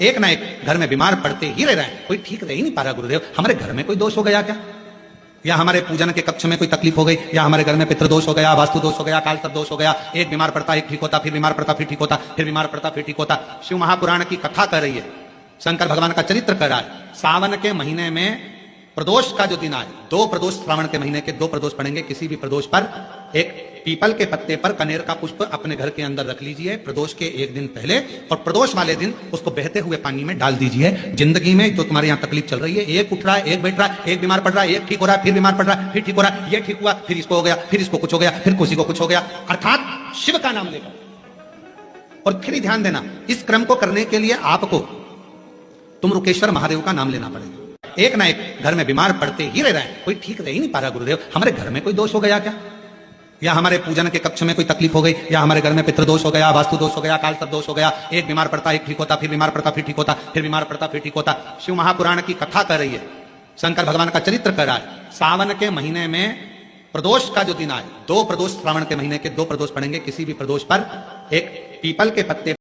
एक ना एक घर में बीमार पड़ते ही रह रहे हैं, कोई ठीक रह ही नहीं पा रहा। गुरुदेव हमारे घर में कोई दोष हो गया क्या, या हमारे पूजन के कक्ष में कोई तकलीफ हो गई, या हमारे घर में पितृदोष हो गया, वास्तु दोष हो गया, काल सर्प दोष हो गया। एक बीमार पड़ता एक ठीक होता, फिर बीमार पड़ता फिर ठीक होता, फिर बीमार पड़ता फिर ठीक होता। शिव महापुराण की कथा कर रही है, शंकर भगवान का चरित्र कर रहा है। सावन के महीने में प्रदोष का जो दिन आए, 2 प्रदोष, श्रावण के महीने के 2 प्रदोष पड़ेंगे। किसी भी प्रदोष पर एक पीपल के पत्ते पर कनेर का पुष्प अपने घर के अंदर रख लीजिए प्रदोष के एक दिन पहले, और प्रदोष वाले दिन उसको बहते हुए पानी में डाल दीजिए। जिंदगी में जो तुम्हारे यहाँ तकलीफ चल रही है, एक उठ रहा है, एक बैठ रहा है, एक बीमार पड़ रहा है, एक ठीक हो रहा है, फिर बीमार पड़ रहा है, फिर ठीक हो रहा है, ये ठीक हुआ, फिर इसको हो गया, फिर इसको कुछ हो गया, फिर किसी को कुछ हो गया, अर्थात शिव का नाम लेकर। और फिर ही ध्यान देना, इस क्रम को करने के लिए आपको तुमरुकेश्वर महादेव का नाम लेना पड़ेगा। एक ना एक घर में बीमार पड़ते ही रह रहे हैं, कोई ठीक रह ही नहीं पा रहा। गुरुदेव हमारे घर में कोई दोष हो गया क्या, या हमारे पूजन के कक्ष में कोई तकलीफ हो गई, या हमारे घर में पितृदोष हो गया, वास्तु दोष हो गया, काल सर्प दोष हो गया। एक बीमार पड़ता एक ठीक होता, फिर बीमार पड़ता फिर ठीक होता, फिर बीमार पड़ता फिर ठीक होता। शिव महापुराण की कथा कर रही है, शंकर भगवान का चरित्र कर रहा है। सावन के महीने में प्रदोष का जो दिन आए, 2 प्रदोष, श्रावण के महीने के 2 प्रदोष पड़ेंगे। किसी भी प्रदोष पर एक पीपल के पत्ते